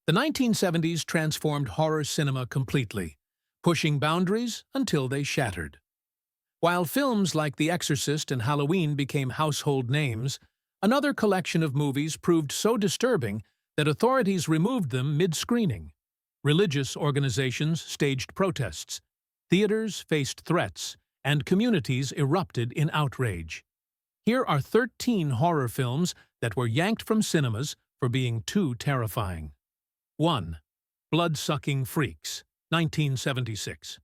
The 1970s transformed horror cinema completely, pushing boundaries until they shattered. While films like The Exorcist and Halloween became household names, another collection of movies proved so disturbing that authorities removed them mid-screening. Religious organizations staged protests, theaters faced threats, and communities erupted in outrage. Here are 13 horror films that were yanked from cinemas for being too terrifying. 1. Blood-Sucking Freaks, 1976.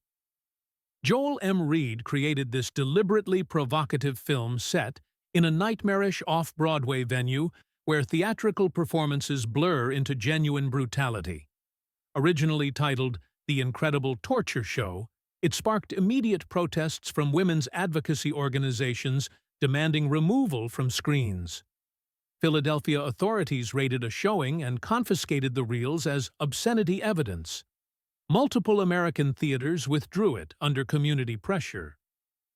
Joel M. Reed created this deliberately provocative film set in a nightmarish off-Broadway venue where theatrical performances blur into genuine brutality. Originally titled The Incredible Torture Show, it sparked immediate protests from women's advocacy organizations demanding removal from screens. Philadelphia authorities raided a showing and confiscated the reels as obscenity evidence. Multiple American theaters withdrew it under community pressure.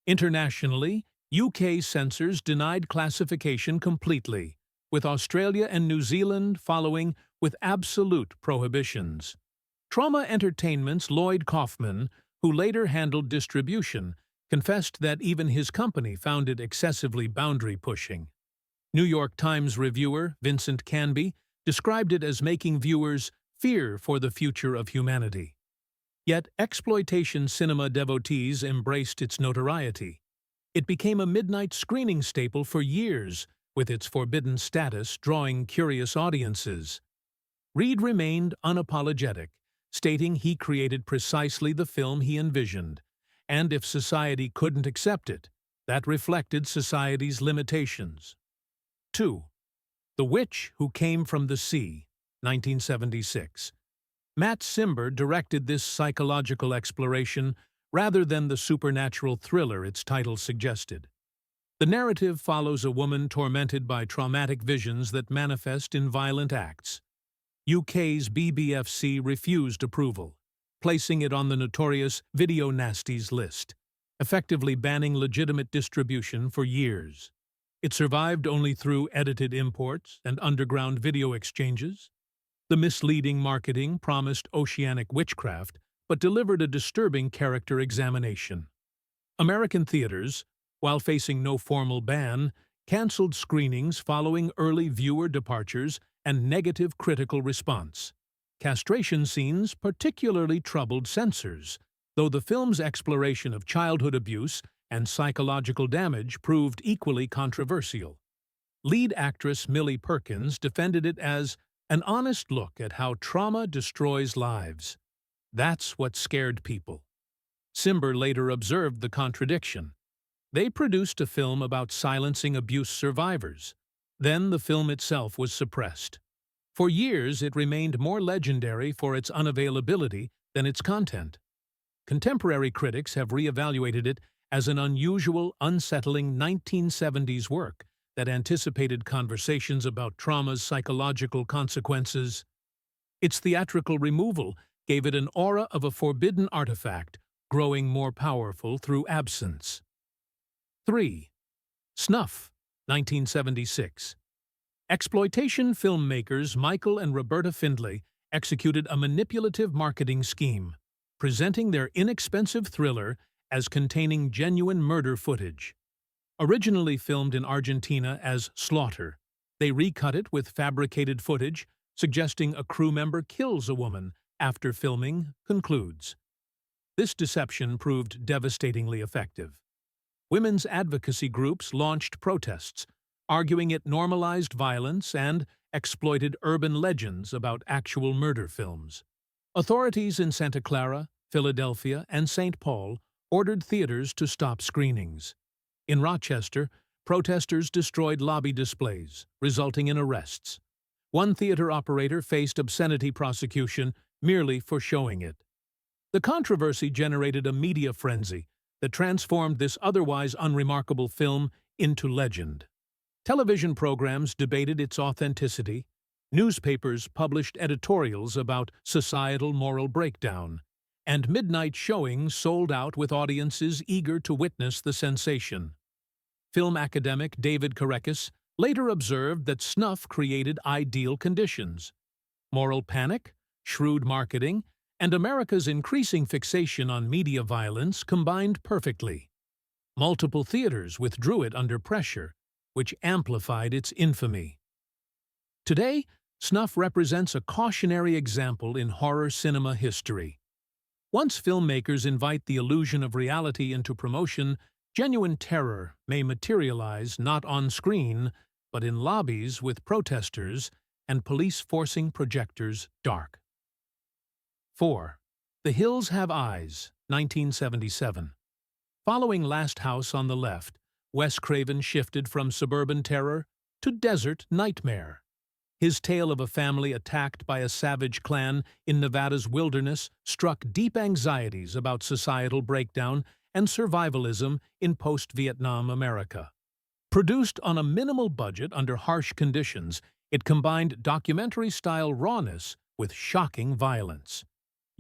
Internationally, UK censors denied classification completely, with Australia and New Zealand following with absolute prohibitions. Trauma Entertainment's Lloyd Kaufman, who later handled distribution, confessed that even his company found it excessively boundary-pushing. New York Times reviewer Vincent Canby described it as making viewers fear for the future of humanity. Yet exploitation cinema devotees embraced its notoriety. It became a midnight screening staple for years, with its forbidden status drawing curious audiences. Reed remained unapologetic, stating he created precisely the film he envisioned, and if society couldn't accept it, that reflected society's limitations. 2. The Witch Who Came from the Sea, 1976. Matt Cimber directed this psychological exploration rather than the supernatural thriller its title suggested. The narrative follows a woman tormented by traumatic visions that manifest in violent acts. UK's BBFC refused approval, placing it on the notorious Video Nasties list, effectively banning legitimate distribution for years. It survived only through edited imports and underground video exchanges. The misleading marketing promised oceanic witchcraft, but delivered a disturbing character examination. American theaters, while facing no formal ban, canceled screenings following early viewer departures and negative critical response. Castration scenes particularly troubled censors, though the film's exploration of childhood abuse and psychological damage proved equally controversial. Lead actress Millie Perkins defended it as an honest look at how trauma destroys lives. That's what scared people. Cimber later observed the contradiction. They produced a film about silencing abuse survivors. Then the film itself was suppressed. For years, it remained more legendary for its unavailability than its content. Contemporary critics have reevaluated it as an unusual, unsettling 1970s work that anticipated conversations about trauma's psychological consequences. Its theatrical removal gave it an aura of a forbidden artifact, growing more powerful through absence. 3. Snuff, 1976. Exploitation filmmakers Michael and Roberta Findlay executed a manipulative marketing scheme, presenting their inexpensive thriller as containing genuine murder footage. Originally filmed in Argentina as Slaughter, they recut it with fabricated footage suggesting a crew member kills a woman after filming concludes. This deception proved devastatingly effective. Women's advocacy groups launched protests, arguing it normalized violence and exploited urban legends about actual murder films. Authorities in Santa Clara, Philadelphia, and St. Paul ordered theaters to stop screenings. In Rochester, protesters destroyed lobby displays, resulting in arrests. One theater operator faced obscenity prosecution merely for showing it. The controversy generated a media frenzy that transformed this otherwise unremarkable film into legend. Television programs debated its authenticity. Newspapers published editorials about societal moral breakdown, and midnight showings sold out with audiences eager to witness the sensation. Film academic David Korekis later observed that snuff created ideal conditions. Moral panic, shrewd marketing, and America's increasing fixation on media violence combined perfectly. Multiple theaters withdrew it under pressure, which amplified its infamy. Today, snuff represents a cautionary example in horror cinema history. Once filmmakers invite the illusion of reality into promotion, genuine terror may materialize not on screen, but in lobbies with protesters and police forcing projectors dark. 4. The Hills Have Eyes, 1977. Following Last House on the Left, Wes Craven shifted from suburban terror to desert nightmare. His tale of a family attacked by a savage clan in Nevada's wilderness struck deep anxieties about societal breakdown and survivalism in post-Vietnam America. Produced on a minimal budget under harsh conditions, it combined documentary-style rawness with shocking violence.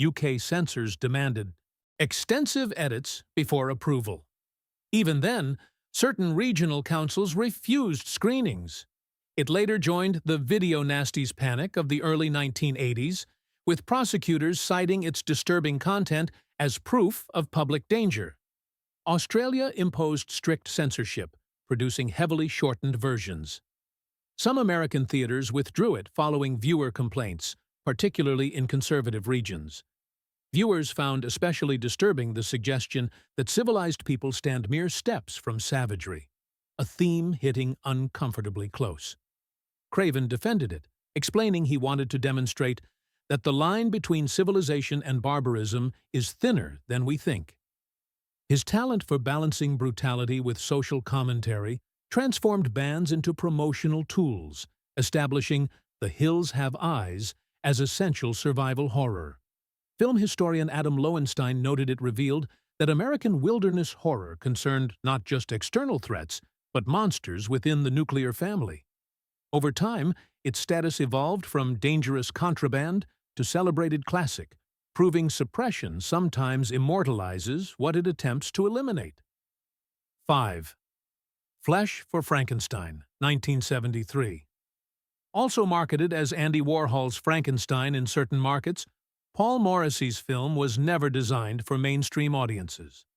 UK censors demanded extensive edits before approval. Even then, certain regional councils refused screenings. It later joined the video nasties panic of the early 1980s, with prosecutors citing its disturbing content as proof of public danger. Australia imposed strict censorship, producing heavily shortened versions. Some American theaters withdrew it following viewer complaints, particularly in conservative regions. Viewers found especially disturbing the suggestion that civilized people stand mere steps from savagery, a theme hitting uncomfortably close. Craven defended it, explaining he wanted to demonstrate that the line between civilization and barbarism is thinner than we think. His talent for balancing brutality with social commentary transformed bans into promotional tools, establishing The Hills Have Eyes as essential survival horror. Film historian Adam Lowenstein noted it revealed that American wilderness horror concerned not just external threats, but monsters within the nuclear family. Over time, its status evolved from dangerous contraband to celebrated classic, proving suppression sometimes immortalizes what it attempts to eliminate. 5. Flesh for Frankenstein, 1973. Also marketed as Andy Warhol's Frankenstein in certain markets, Paul Morrissey's film was never designed for mainstream audiences.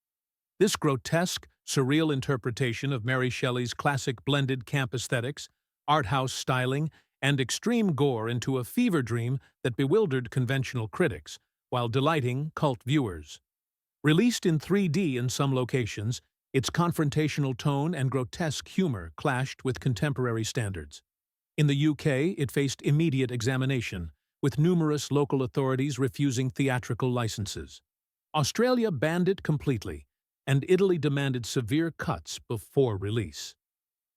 This grotesque, surreal interpretation of Mary Shelley's classic blended camp aesthetics, art house styling, and extreme gore into a fever dream that bewildered conventional critics, while delighting cult viewers. Released in 3D in some locations, its confrontational tone and grotesque humor clashed with contemporary standards. In the UK, it faced immediate examination, with numerous local authorities refusing theatrical licenses. Australia banned it completely, and Italy demanded severe cuts before release.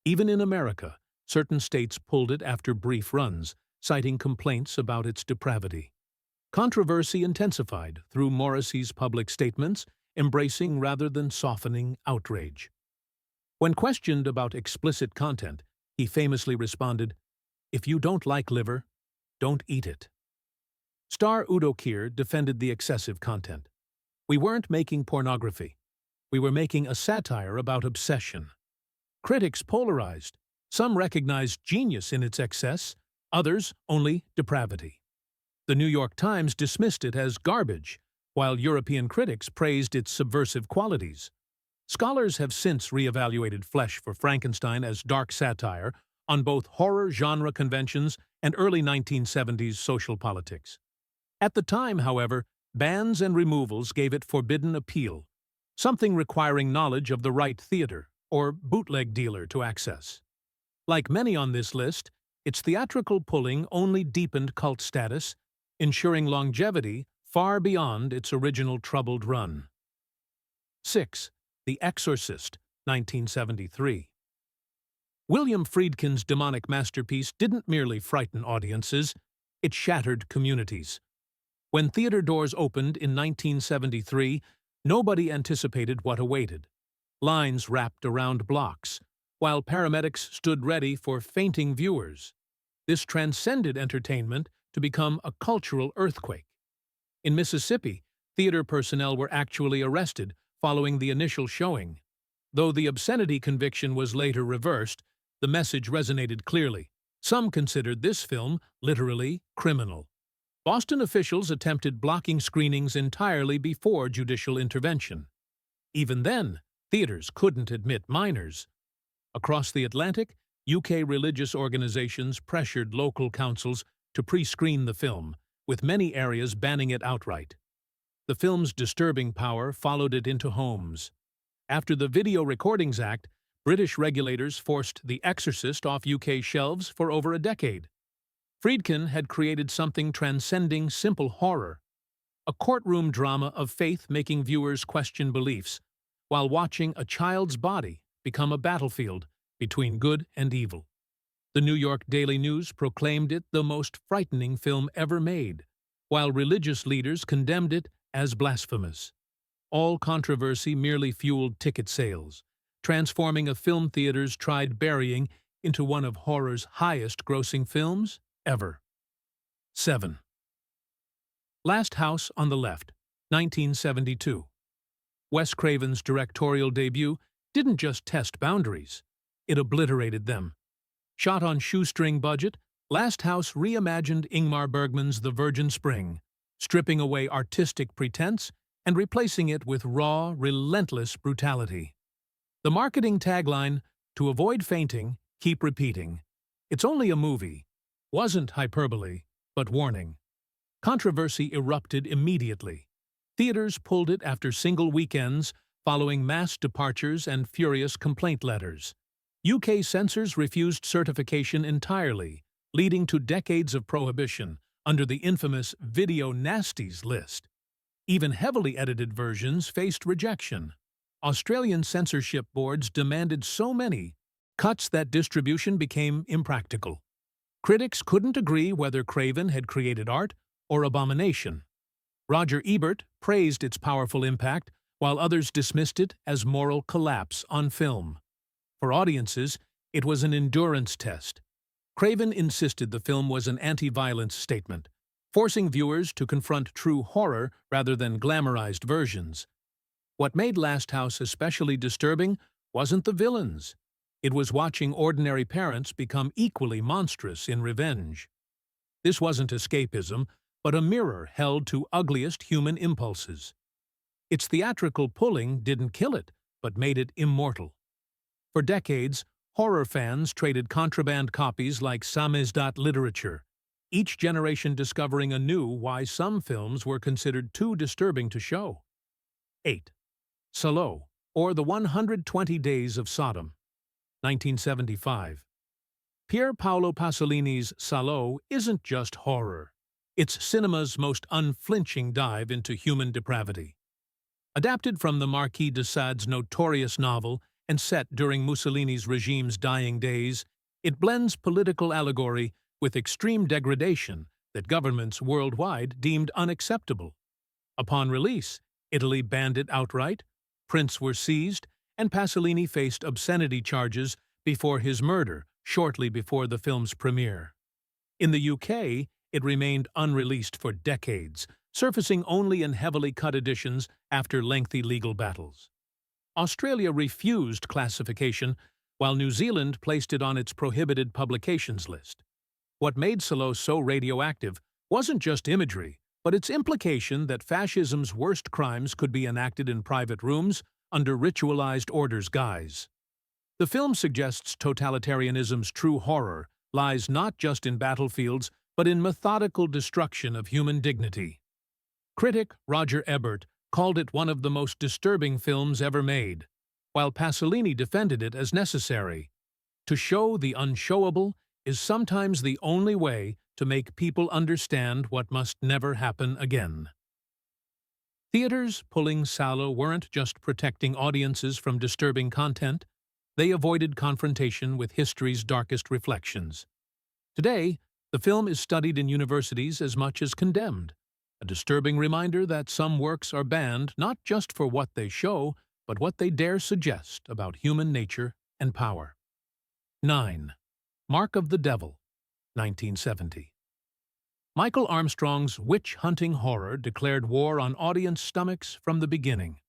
Even in America, certain states pulled it after brief runs, citing complaints about its depravity. Controversy intensified through Morrissey's public statements, embracing rather than softening outrage. When questioned about explicit content, he famously responded, "If you don't like liver, don't eat it." Star Udo Kier defended the excessive content. "We weren't making pornography. We were making a satire about obsession." Critics polarized. Some recognized genius in its excess, others only depravity. The New York Times dismissed it as garbage, while European critics praised its subversive qualities. Scholars have since reevaluated Flesh for Frankenstein as dark satire on both horror genre conventions and early 1970s social politics. At the time, however, bans and removals gave it forbidden appeal, something requiring knowledge of the right theater or bootleg dealer to access. Like many on this list, its theatrical pulling only deepened cult status, ensuring longevity far beyond its original troubled run. 6. The Exorcist, 1973. William Friedkin's demonic masterpiece didn't merely frighten audiences, it shattered communities. When theater doors opened in 1973, nobody anticipated what awaited. Lines wrapped around blocks, while paramedics stood ready for fainting viewers. This transcended entertainment to become a cultural earthquake. In Mississippi, theater personnel were actually arrested following the initial showing. Though the obscenity conviction was later reversed, the message resonated clearly. Some considered this film literally criminal. Boston officials attempted blocking screenings entirely before judicial intervention. Even then, theaters couldn't admit minors. Across the Atlantic, UK religious organizations pressured local councils to pre-screen the film, with many areas banning it outright. The film's disturbing power followed it into homes. After the Video Recordings Act, British regulators forced The Exorcist off UK shelves for over a decade. Friedkin had created something transcending simple horror, a courtroom drama of faith making viewers question beliefs, while watching a child's body become a battlefield between good and evil. The New York Daily News proclaimed it the most frightening film ever made, while religious leaders condemned it as blasphemous. All controversy merely fueled ticket sales, transforming a film theaters tried burying into one of horror's highest-grossing films ever. 7. Last House on the Left, 1972. Wes Craven's directorial debut didn't just test boundaries, it obliterated them. Shot on shoestring budget, Last House reimagined Ingmar Bergman's The Virgin Spring, stripping away artistic pretense and replacing it with raw, relentless brutality. The marketing tagline, "To avoid fainting, keep repeating. It's only a movie," wasn't hyperbole, but warning. Controversy erupted immediately. Theaters pulled it after single weekends, following mass departures and furious complaint letters. UK censors refused certification entirely, leading to decades of prohibition under the infamous Video Nasties list. Even heavily edited versions faced rejection. Australian censorship boards demanded so many cuts that distribution became impractical. Critics couldn't agree whether Craven had created art or abomination. Roger Ebert praised its powerful impact, while others dismissed it as moral collapse on film. For audiences, it was an endurance test. Craven insisted the film was an anti-violence statement, forcing viewers to confront true horror rather than glamorized versions. What made Last House especially disturbing wasn't the villains. It was watching ordinary parents become equally monstrous in revenge. This wasn't escapism, but a mirror held to ugliest human impulses. Its theatrical pulling didn't kill it, but made it immortal. For decades, horror fans traded contraband copies like samizdat literature, each generation discovering anew why some films were considered too disturbing to show. 8. Salo, or The 120 Days of Sodom, 1975. Pier Paolo Pasolini's Salo isn't just horror. It's cinema's most unflinching dive into human depravity. Adapted from the Marquis de Sade's notorious novel and set during Mussolini's regime's dying days, it blends political allegory with extreme degradation that governments worldwide deemed unacceptable. Upon release, Italy banned it outright, prints were seized, and Pasolini faced obscenity charges before his murder shortly before the film's premiere. In the UK, it remained unreleased for decades, surfacing only in heavily cut editions after lengthy legal battles. Australia refused classification, while New Zealand placed it on its prohibited publications list. What made Salo so radioactive wasn't just imagery, but its implication that fascism's worst crimes could be enacted in private rooms under ritualized orders' guise. The film suggests totalitarianism's true horror lies not just in battlefields, but in methodical destruction of human dignity. Critic Roger Ebert called it one of the most disturbing films ever made, while Pasolini defended it as necessary. To show the unshowable is sometimes the only way to make people understand what must never happen again. Theaters pulling Salo weren't just protecting audiences from disturbing content, they avoided confrontation with history's darkest reflections. Today, the film is studied in universities as much as condemned, a disturbing reminder that some works are banned not just for what they show, but what they dare suggest about human nature and power. 9. Mark of the Devil, 1970. Michael Armstrong's witch-hunting horror declared war on audience stomachs from the beginning.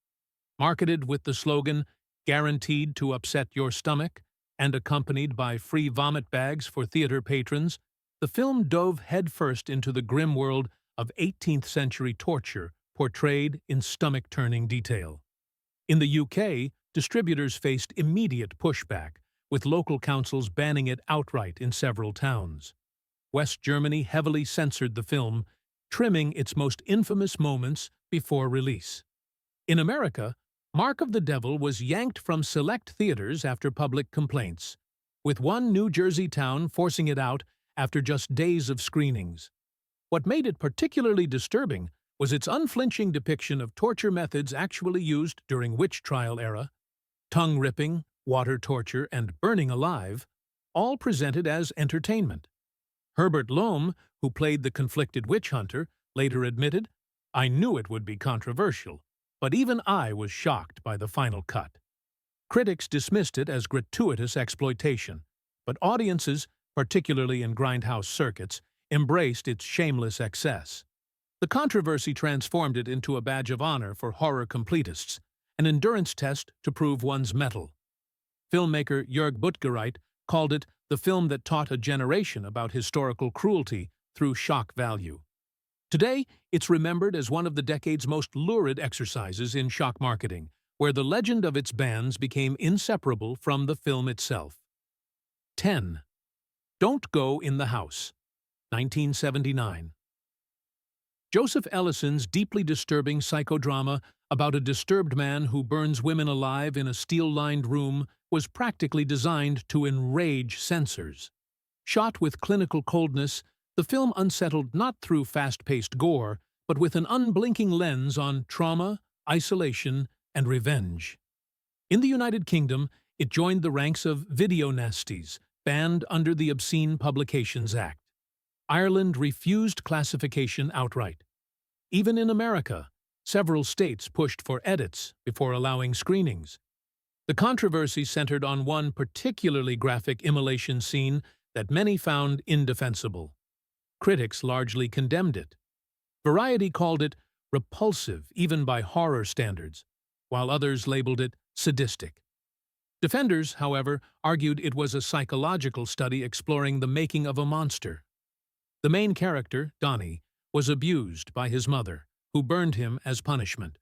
Marketed with the slogan, "Guaranteed to upset your stomach," and accompanied by free vomit bags for theater patrons, the film dove headfirst into the grim world of 18th-century torture portrayed in stomach-turning detail. In the UK, distributors faced immediate pushback, with local councils banning it outright in several towns. West Germany heavily censored the film, trimming its most infamous moments before release. In America, Mark of the Devil was yanked from select theaters after public complaints, with one New Jersey town forcing it out after just days of screenings. What made it particularly disturbing was its unflinching depiction of torture methods actually used during witch trial era: tongue-ripping, water torture, and burning alive, all presented as entertainment. Herbert Lohm, who played the conflicted witch hunter, later admitted, "I knew it would be controversial, but even I was shocked by the final cut." Critics dismissed it as gratuitous exploitation, but audiences, particularly in grindhouse circuits, embraced its shameless excess. The controversy transformed it into a badge of honor for horror completists, an endurance test to prove one's mettle. Filmmaker Jörg Buttgereit called it the film that taught a generation about historical cruelty through shock value. Today, it's remembered as one of the decade's most lurid exercises in shock marketing, where the legend of its bans became inseparable from the film itself. 10. Don't Go in the House, 1979. Joseph Ellison's deeply disturbing psychodrama about a disturbed man who burns women alive in a steel-lined room was practically designed to enrage censors. Shot with clinical coldness, the film unsettled not through fast-paced gore, but with an unblinking lens on trauma, isolation, and revenge. In the United Kingdom, it joined the ranks of video nasties, banned under the Obscene Publications Act. Ireland refused classification outright. Even in America, several states pushed for edits before allowing screenings. The controversy centered on one particularly graphic immolation scene that many found indefensible. Critics largely condemned it. Variety called it repulsive even by horror standards, while others labeled it sadistic. Defenders, however, argued it was a psychological study exploring the making of a monster. The main character, Donnie, was abused by his mother, who burned him as punishment.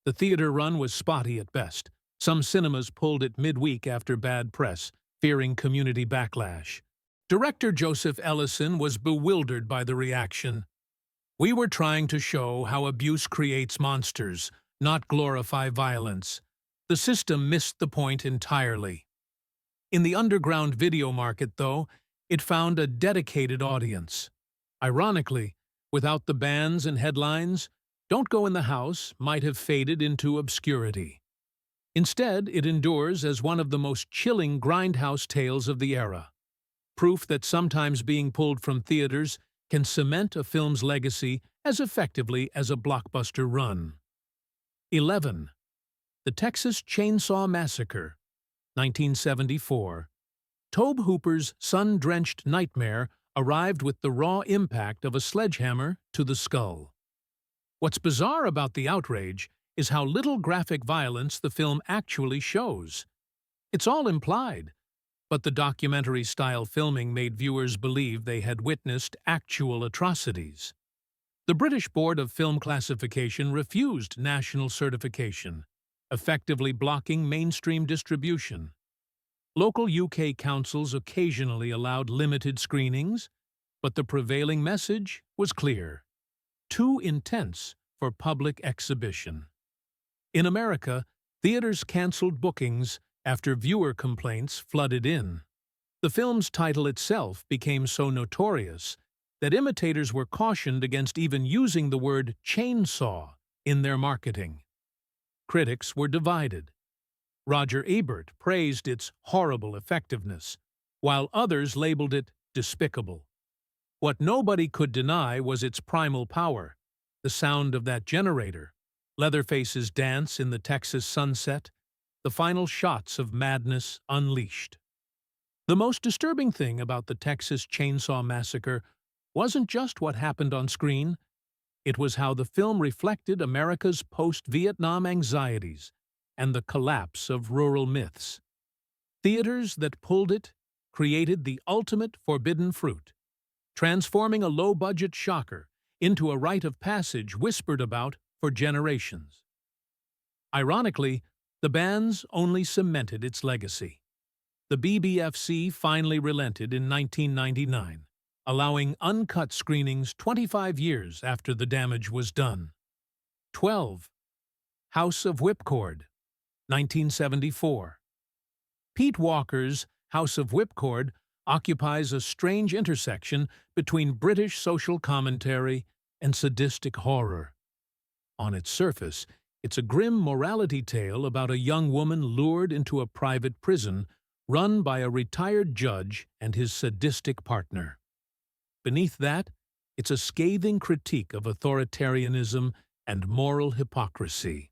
The theater run was spotty at best. Some cinemas pulled it midweek after bad press, fearing community backlash. Director Joseph Ellison was bewildered by the reaction. "We were trying to show how abuse creates monsters, not glorify violence. The system missed the point entirely." In the underground video market, though, it found a dedicated audience. Ironically, without the bans and headlines, Don't Go in the House might have faded into obscurity. Instead, it endures as one of the most chilling grindhouse tales of the era. Proof that sometimes being pulled from theaters can cement a film's legacy as effectively as a blockbuster run. 11. The Texas Chainsaw Massacre, 1974. Tobe Hooper's sun-drenched nightmare arrived with the raw impact of a sledgehammer to the skull. What's bizarre about the outrage is how little graphic violence the film actually shows. It's all implied, but the documentary-style filming made viewers believe they had witnessed actual atrocities. The British Board of Film Classification refused national certification, effectively blocking mainstream distribution. Local UK councils occasionally allowed limited screenings, but the prevailing message was clear: too intense for public exhibition. In America, theaters canceled bookings after viewer complaints flooded in. The film's title itself became so notorious that imitators were cautioned against even using the word chainsaw in their marketing. Critics were divided. Roger Ebert praised its horrible effectiveness, while others labeled it despicable. What nobody could deny was its primal power: the sound of that generator, Leatherface's dance in the Texas sunset, the final shots of madness unleashed. The most disturbing thing about the Texas Chainsaw Massacre wasn't just what happened on screen. It was how the film reflected America's post-Vietnam anxieties and the collapse of rural myths. Theaters that pulled it created the ultimate forbidden fruit, transforming a low-budget shocker into a rite of passage whispered about for generations. Ironically, the ban's only cemented its legacy. The BBFC finally relented in 1999, allowing uncut screenings 25 years after the damage was done. 12. House of Whipcord, 1974. Pete Walker's House of Whipcord occupies a strange intersection between British social commentary and sadistic horror. On its surface, it's a grim morality tale about a young woman lured into a private prison run by a retired judge and his sadistic partner. Beneath that, it's a scathing critique of authoritarianism and moral hypocrisy.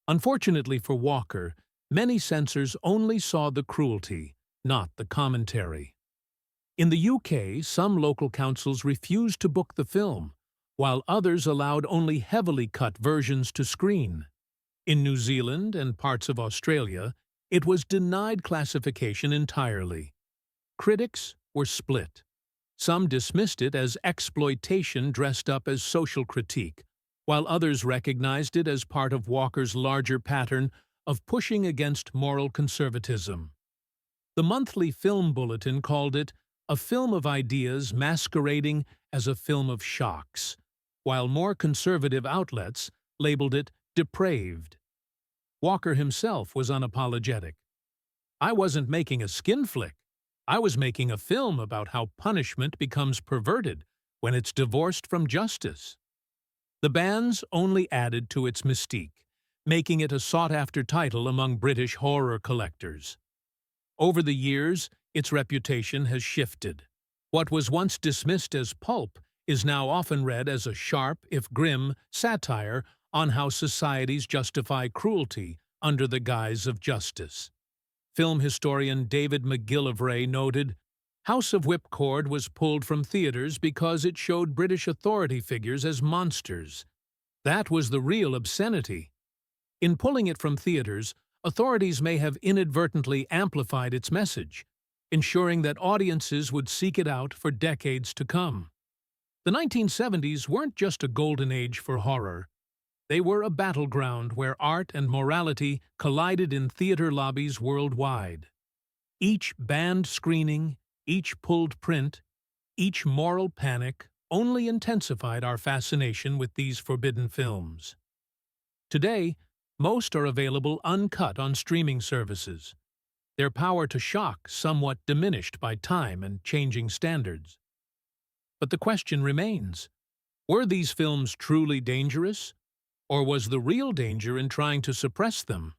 Unfortunately for Walker, many censors only saw the cruelty, not the commentary. In the UK, some local councils refused to book the film, while others allowed only heavily cut versions to screen. In New Zealand and parts of Australia, it was denied classification entirely. Critics were split. Some dismissed it as exploitation dressed up as social critique, while others recognized it as part of Walker's larger pattern of pushing against moral conservatism. The monthly film bulletin called it a film of ideas masquerading as a film of shocks, while more conservative outlets labeled it depraved. Walker himself was unapologetic. "I wasn't making a skin flick. I was making a film about how punishment becomes perverted when it's divorced from justice." The ban's only added to its mystique, making it a sought-after title among British horror collectors. Over the years, its reputation has shifted. What was once dismissed as pulp is now often read as a sharp, if grim, satire on how societies justify cruelty under the guise of justice. Film historian David McGillivray noted, "House of Whipcord was pulled from theaters because it showed British authority figures as monsters. That was the real obscenity. In pulling it from theaters, authorities may have inadvertently amplified its message, ensuring that audiences would seek it out for decades to come." The 1970s weren't just a golden age for horror. They were a battleground where art and morality collided in theater lobbies worldwide. Each banned screening, each pulled print, each moral panic only intensified our fascination with these forbidden films. Today, most are available uncut on streaming services, their power to shock somewhat diminished by time and changing standards. But the question remains, were these films truly dangerous? Or was the real danger in trying to suppress them?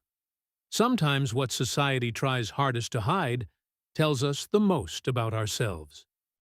Sometimes what society tries hardest to hide tells us the most about ourselves.